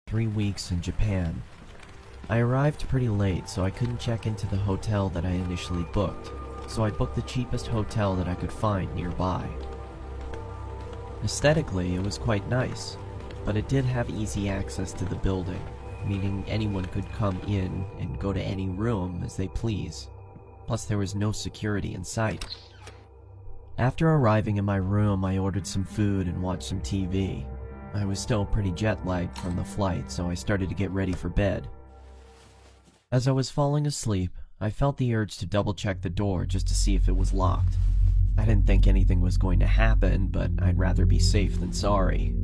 3 weeks in Japan. I arrived pretty late, so I couldn't check into the hotel that I initially booked, so I booked the cheapest hotel that I could find nearby. Aesthetically, it was quite nice, but it did have easy access to the building, meaning anyone could come in and go to any room as they please. Plus, there was no security in sight. After arriving in my room, I ordered some food and watched some TV. I was still pretty jet-lagged from the flight, so I started to get ready for bed. As I was falling asleep, I felt the urge to double-check the door just to see if it was locked. I didn't think anything was going to happen, but I'd rather be safe than sorry.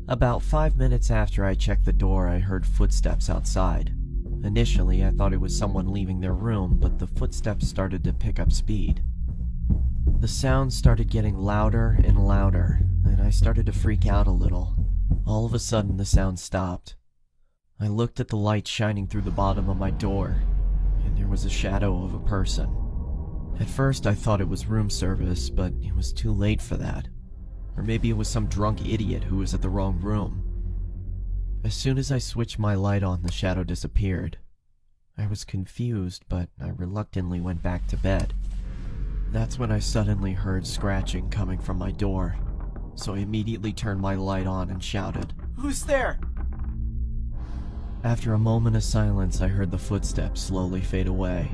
About 5 minutes after I checked the door, I heard footsteps outside. Initially, I thought it was someone leaving their room, but the footsteps started to pick up speed. The sound started getting louder and louder, and I started to freak out a little. All of a sudden, the sound stopped. I looked at the light shining through the bottom of my door, and there was a shadow of a person. At first, I thought it was room service, but it was too late for that. Or maybe it was some drunk idiot who was at the wrong room. As soon as I switched my light on, the shadow disappeared. I was confused, but I reluctantly went back to bed. That's when I suddenly heard scratching coming from my door, so I immediately turned my light on and shouted, "Who's there?" After a moment of silence, I heard the footsteps slowly fade away.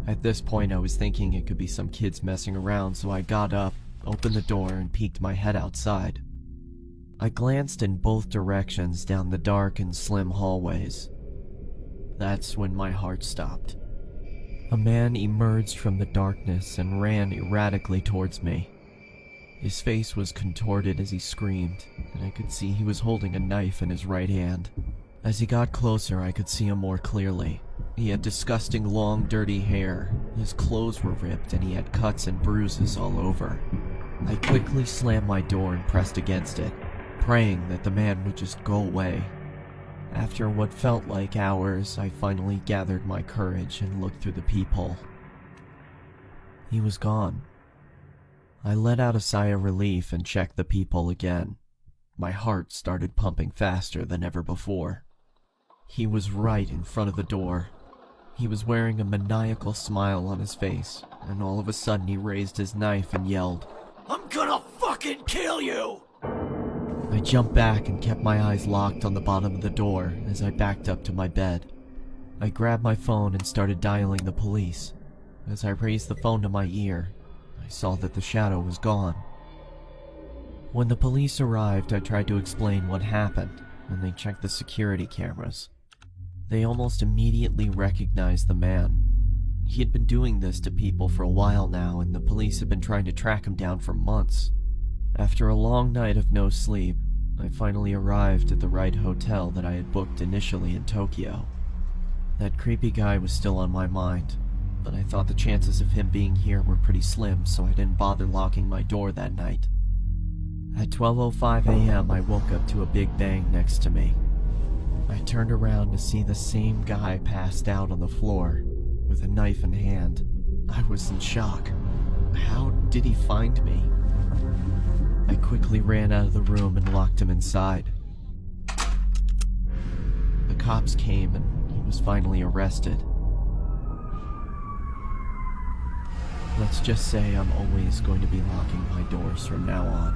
At this point, I was thinking it could be some kids messing around, so I got up, opened the door, and peeked my head outside. I glanced in both directions down the dark and slim hallways. That's when my heart stopped. A man emerged from the darkness and ran erratically towards me. His face was contorted as he screamed, and I could see he was holding a knife in his right hand. As he got closer, I could see him more clearly. He had disgusting long, dirty hair, his clothes were ripped, and he had cuts and bruises all over. I quickly slammed my door and pressed against it, praying that the man would just go away. After what felt like hours, I finally gathered my courage and looked through the peephole. He was gone. I let out a sigh of relief and checked the peephole again. My heart started pumping faster than ever before. He was right in front of the door. He was wearing a maniacal smile on his face, and all of a sudden he raised his knife and yelled, "I'm gonna fucking kill you!" I jumped back and kept my eyes locked on the bottom of the door as I backed up to my bed. I grabbed my phone and started dialing the police. As I raised the phone to my ear, I saw that the shadow was gone. When the police arrived, I tried to explain what happened, and they checked the security cameras. They almost immediately recognized the man. He had been doing this to people for a while now, and the police had been trying to track him down for months. After a long night of no sleep, I finally arrived at the right hotel that I had booked initially in Tokyo. That creepy guy was still on my mind, but I thought the chances of him being here were pretty slim, so I didn't bother locking my door that night. At 12:05 a.m., I woke up to a big bang next to me. I turned around to see the same guy passed out on the floor, with a knife in hand. I was in shock. How did he find me? I quickly ran out of the room and locked him inside. The cops came and he was finally arrested. Let's just say I'm always going to be locking my doors from now on.